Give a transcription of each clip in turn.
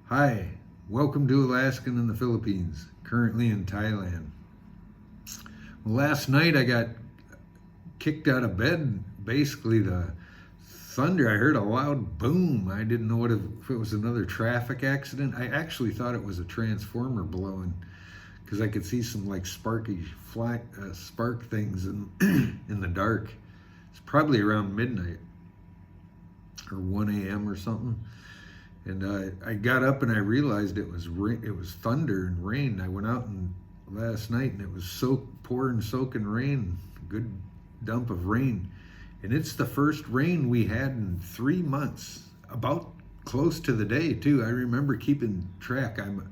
Hi, welcome to Alaskan in the Philippines, currently in Thailand. Well, last night I got kicked out of bed. Basically, the thunder, I heard a loud boom. I didn't know if it was another traffic accident. I actually thought it was a transformer blowing because I could see some like spark things in, in the dark. It's probably around midnight or 1 a.m. or something. And I got up and I realized it was thunder and rain. I went out last night and it was pouring, soaking rain, a good dump of rain. And it's the first rain we had in 3 months, about close to the day too. I remember keeping track. I'm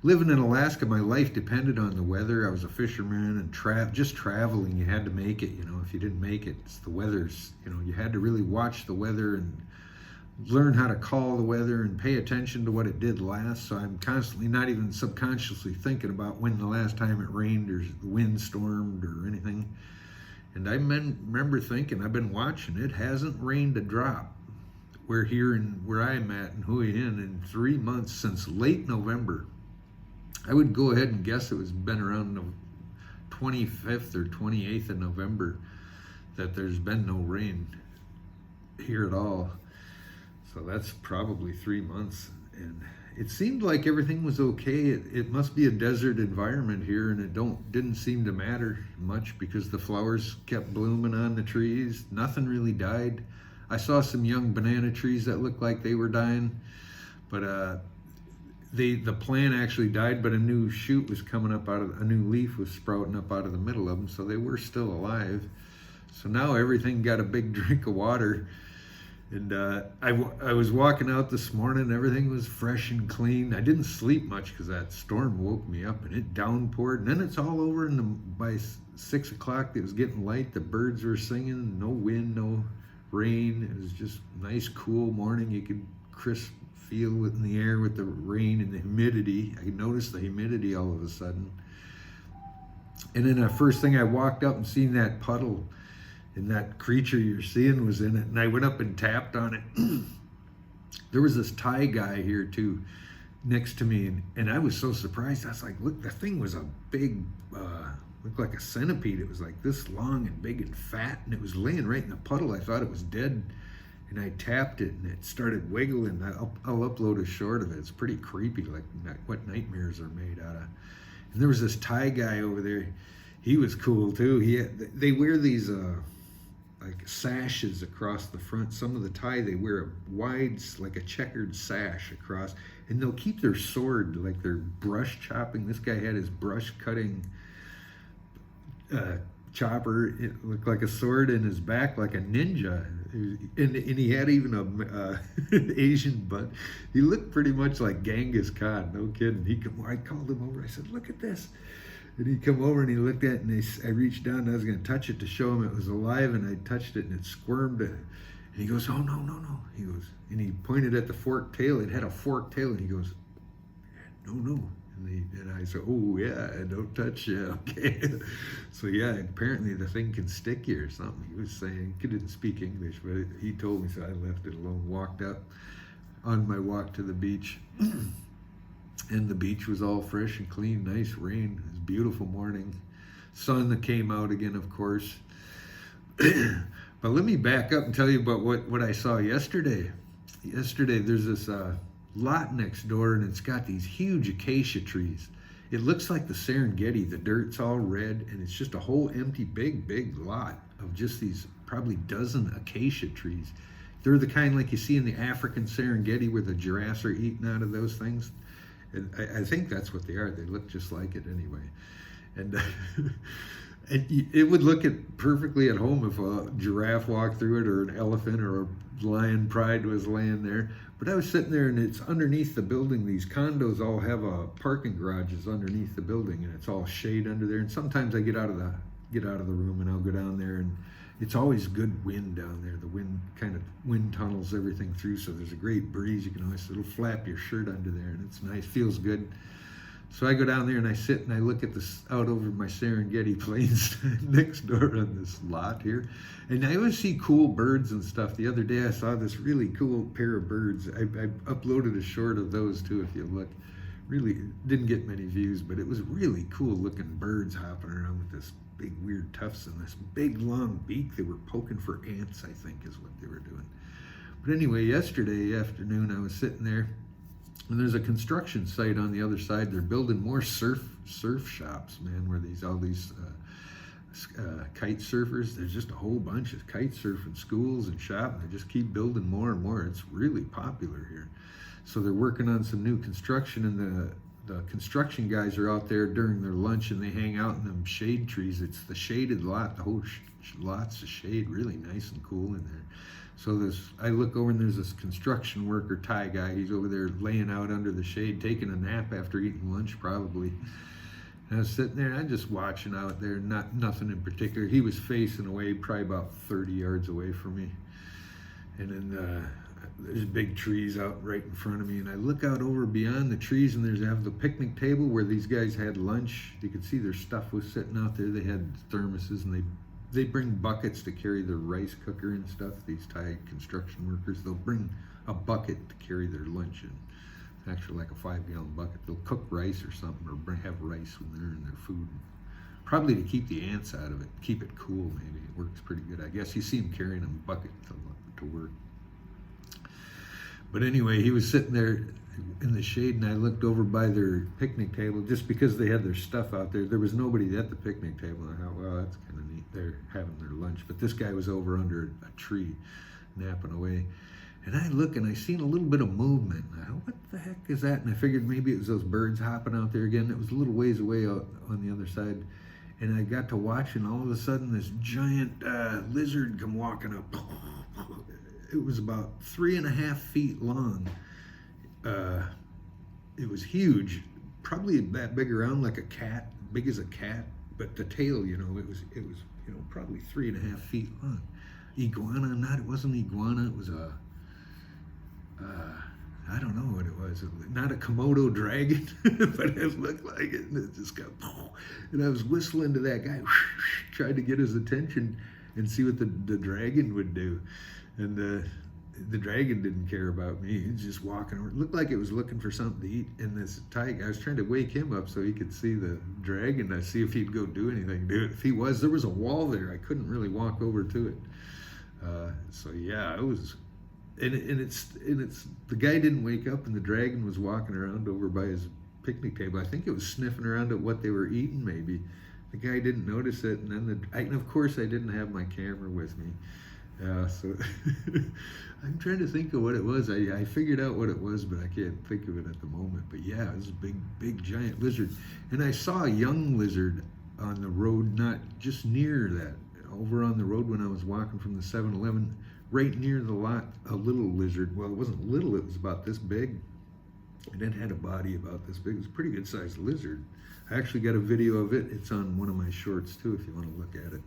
living in Alaska. My life depended on the weather. I was a fisherman and just traveling. You had to make it, if you didn't make it, it's the weather's, you had to really watch the weather and learn how to call the weather and pay attention to what it did last. So I'm constantly, not even subconsciously, thinking about when the last time it rained or the wind stormed or anything. And I remember thinking, I've been watching, it hasn't rained a drop. We're here where I'm at in Hua Hin in 3 months, since late November. I would go ahead and guess it was been around the 25th or 28th of November that there's been no rain here at all. So that's probably 3 months, and it seemed like everything was okay. It must be a desert environment here, and it didn't seem to matter much because the flowers kept blooming on the trees. Nothing really died. I saw some young banana trees that looked like they were dying, but the plant actually died, but a new shoot was coming up a new leaf was sprouting up out of the middle of them, so they were still alive. So now everything got a big drink of water. And I was walking out this morning, everything was fresh and clean. I didn't sleep much because that storm woke me up and it downpoured. And then it's all over, and by 6 o'clock it was getting light. The birds were singing, no wind, no rain. It was just a nice, cool morning. You could crisp feel it in the air with the rain and the humidity. I noticed the humidity all of a sudden. And then the first thing I walked up and seen that puddle, and that creature you're seeing was in it, and I went up and tapped on it. There was this Thai guy here too, next to me, and I was so surprised. I was like, look, the thing was a big, looked like a centipede. It was like this long and big and fat, and it was laying right in the puddle. I thought it was dead, and I tapped it, and it started wiggling. I'll upload a short of it. It's pretty creepy, like what nightmares are made out of. And there was this Thai guy over there. He was cool too. They wear these like sashes across the front. Some of the Thai, they wear a wide, like a checkered sash across, and they'll keep their sword, like they're brush chopping. This guy had his brush cutting chopper. It looked like a sword in his back, like a ninja. And he had even a Asian butt. He looked pretty much like Genghis Khan, no kidding. I called him over, I said, look at this. And he come over and he looked at it, and I reached down and I was going to touch it to show him it was alive, and I touched it and it squirmed. And he goes, oh, no. He goes, and he pointed at the forked tail. It had a forked tail, and he goes, no. And I said, oh, yeah, don't touch it. Okay. So, yeah, apparently the thing can stick you or something. He was saying, he didn't speak English, but he told me, so I left it alone, walked up on my walk to the beach. And the beach was all fresh and clean, nice rain. It was a beautiful morning. Sun that came out again, of course. But let me back up and tell you about what I saw yesterday. Yesterday, there's this lot next door, and it's got these huge acacia trees. It looks like the Serengeti. The dirt's all red, and it's just a whole empty, big lot of just these probably dozen acacia trees. They're the kind like you see in the African Serengeti where the giraffes are eating out of those things. And I think that's what they are. They look just like it anyway. And it would look perfectly at home if a giraffe walked through it, or an elephant or a lion pride was laying there. But I was sitting there, and it's underneath the building. These condos all have parking garages underneath the building, and it's all shade under there. And sometimes I get out of the room and I'll go down there, and it's always good wind down there. The wind tunnels everything through, so there's a great breeze. You can always flap your shirt under there, and it's nice, feels good. So I go down there and I sit and I look at this out over my Serengeti plains next door on this lot here. And I always see cool birds and stuff. The other day I saw this really cool pair of birds. I uploaded a short of those too, if you look. Really didn't get many views, but it was really cool looking birds hopping around with this big weird tufts and this big long beak. They were poking for ants, I think is what they were doing. But anyway, yesterday afternoon I was sitting there, and there's a construction site on the other side. They're building more surf shops, man, where all these kite surfers. There's just a whole bunch of kite surfing schools and shops. And they just keep building more and more. It's really popular here. So they're working on some new construction, and the construction guys are out there during their lunch, and they hang out in them shade trees. It's the shaded lot. The whole lot's of shade, really nice and cool in there. So I look over and there's this construction worker, Thai guy. He's over there laying out under the shade, taking a nap after eating lunch probably. And I was sitting there and I'm just watching out there, nothing in particular. He was facing away, probably about 30 yards away from me. And then there's big trees out right in front of me, and I look out over beyond the trees, and they have the picnic table where these guys had lunch. You could see their stuff was sitting out there. They had thermoses, and they bring buckets to carry their rice cooker and stuff. These Thai construction workers, they'll bring a bucket to carry their lunch in. It's actually like a 5-gallon bucket. They'll cook rice or something, or have rice when they're in their food. Probably to keep the ants out of it, keep it cool maybe. It works pretty good. I guess you see them carrying a bucket to work. But anyway, he was sitting there in the shade, and I looked over by their picnic table just because they had their stuff out there. There was nobody at the picnic table. I thought, well, that's kind of neat. They're having their lunch. But this guy was over under a tree, napping away. And I look, and I seen a little bit of movement. And I thought, what the heck is that? And I figured maybe it was those birds hopping out there again. It was a little ways away out on the other side. And I got to watch, and all of a sudden, this giant lizard come walking up. It was about 3.5 feet long. It was huge, probably that big around like a cat, big as a cat. But the tail, it was probably 3.5 feet long. Iguana? It wasn't iguana. It was I don't know what it was. Not a Komodo dragon, but it looked like it. And it just got, and I was whistling to that guy, tried to get his attention and see what the dragon would do. And the dragon didn't care about me. He was just walking over. It looked like it was looking for something to eat. And this Thai guy, I was trying to wake him up so he could see the dragon. I see if he'd go do anything to it. If he was, there was a wall there. I couldn't really walk over to it. So yeah, it was. And it's the guy didn't wake up, and the dragon was walking around over by his picnic table. I think it was sniffing around at what they were eating. Maybe the guy didn't notice it, and then and of course I didn't have my camera with me. So I'm trying to think of what it was. I figured out what it was, but I can't think of it at the moment. But yeah, it was a big giant lizard. And I saw a young lizard on the road, not just near that, over on the road when I was walking from the 7-Eleven, right near the lot, a little lizard. Well, it wasn't little, it was about this big. And it had a body about this big. It was a pretty good sized lizard. I actually got a video of it. It's on one of my shorts too, if you want to look at it.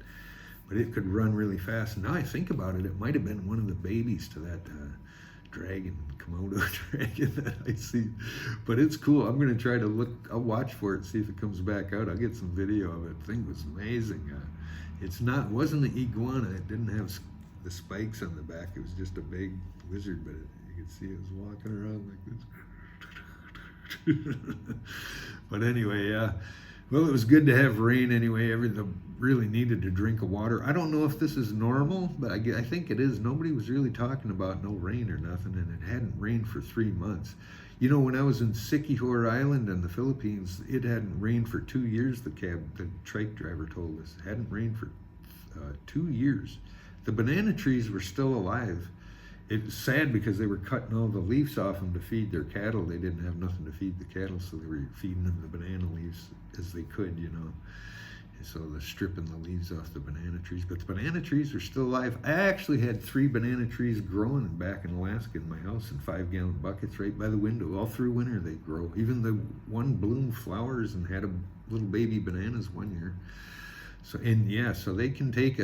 But it could run really fast. And now I think about it, it might have been one of the babies to that dragon, Komodo dragon that I see. But it's cool. I'm going to try to look, I'll watch for it, see if it comes back out. I'll get some video of it. The thing was amazing. Wasn't an iguana. It didn't have the spikes on the back. It was just a big lizard, but you could see it was walking around like this. But anyway, yeah. Well, it was good to have rain anyway. Everything really needed a drink of water. I don't know if this is normal, but I think it is. Nobody was really talking about no rain or nothing, and it hadn't rained for 3 months. You know, when I was in Siquijor Island in the Philippines, it hadn't rained for 2 years, the trike driver told us. It hadn't rained for 2 years. The banana trees were still alive. It was sad because they were cutting all the leaves off them to feed their cattle. They didn't have nothing to feed the cattle, so they were feeding them the banana leaves as they could, So they're stripping the leaves off the banana trees. But the banana trees are still alive. I actually had 3 banana trees growing back in Alaska in my house in 5-gallon buckets right by the window. All through winter they grow. Even the one bloomed flowers and had little baby bananas one year. So they can take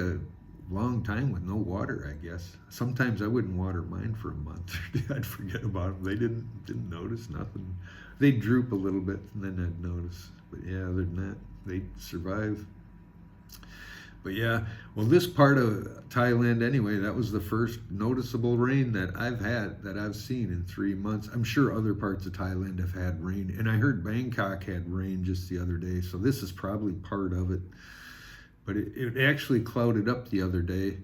long time with no water, I guess. Sometimes I wouldn't water mine for a month. I'd forget about them. They didn't notice nothing. They'd droop a little bit and then I'd notice. But yeah, other than that, they'd survive. But yeah, well, this part of Thailand anyway, that was the first noticeable rain that I've seen in 3 months. I'm sure other parts of Thailand have had rain, and I heard Bangkok had rain just the other day, so this is probably part of it. But it actually clouded up the other day,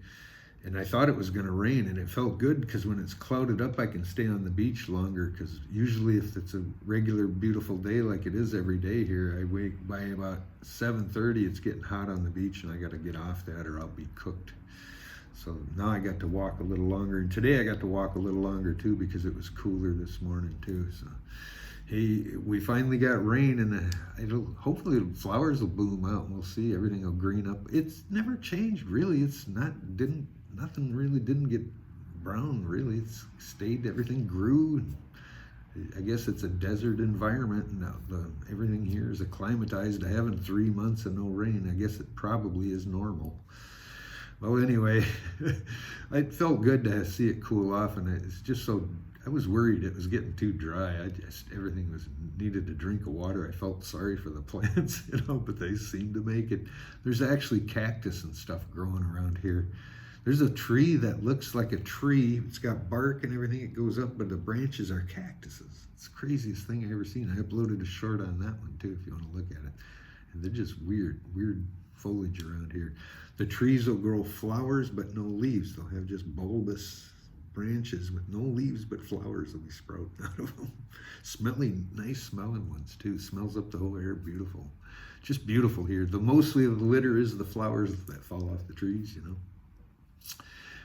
and I thought it was going to rain, and it felt good because when it's clouded up, I can stay on the beach longer, because usually if it's a regular beautiful day like it is every day here, I wake by about 7:30, it's getting hot on the beach, and I got to get off that or I'll be cooked. So now I got to walk a little longer, and today I got to walk a little longer too because it was cooler this morning too. So hey, we finally got rain, and hopefully the flowers will bloom out, and we'll see, everything will green up. It's never changed really. Nothing really didn't get brown really. It's stayed, everything grew. I guess it's a desert environment, and everything here is acclimatized to having 3 months of no rain. I guess it probably is normal. Well, anyway, it felt good to see it cool off, and it's just so, I was worried it was getting too dry. Everything needed a drink of water. I felt sorry for the plants, but they seem to make it. There's actually cactus and stuff growing around here. There's a tree that looks like a tree. It's got bark and everything. It goes up, but the branches are cactuses. It's the craziest thing I ever seen. I uploaded a short on that one too, if you want to look at it. And they're just weird foliage around here. The trees will grow flowers, but no leaves. They'll have just bulbous branches with no leaves, but flowers will be sprouting out of them. Nice smelling ones too. Smells up the whole air, beautiful. Just beautiful here. Mostly the litter is the flowers that fall off the trees,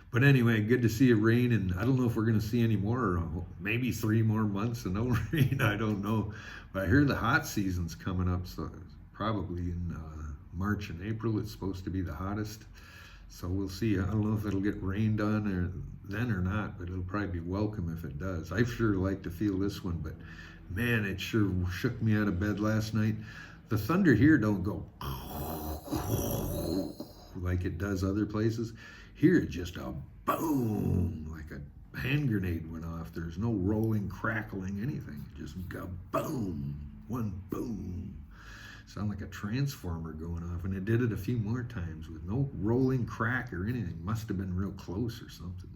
But anyway, good to see it rain, and I don't know if we're going to see any more, maybe 3 more months of no rain, I don't know. But I hear the hot season's coming up, so probably in March and April it's supposed to be the hottest. So we'll see. I don't know if it'll get rained on then or not, but it'll probably be welcome if it does. I sure like to feel this one, but man, it sure shook me out of bed last night. The thunder here don't go like it does other places. Here it's just a boom, like a hand grenade went off. There's no rolling, crackling, anything. Just a boom, one boom. Sound like a transformer going off, and it did it a few more times with no rolling crack or anything. Must have been real close or something.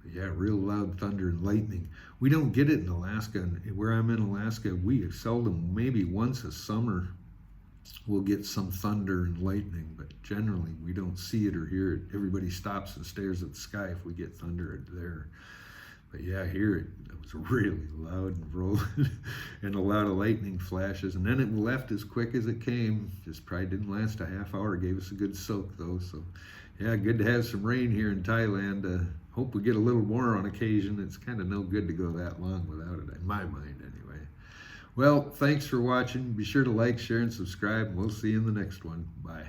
But yeah, real loud thunder and lightning. We don't get it in Alaska. And where I'm in Alaska, we seldom, maybe once a summer, we'll get some thunder and lightning, but generally we don't see it or hear it. Everybody stops and stares at the sky if we get thunder there. But yeah, here it was really loud and rolling and a lot of lightning flashes. And then it left as quick as it came. Just probably didn't last a half hour. Gave us a good soak though. So yeah, good to have some rain here in Thailand. Hope we get a little more on occasion. It's kind of no good to go that long without it, in my mind anyway. Well, thanks for watching. Be sure to like, share, and subscribe. We'll see you in the next one. Bye.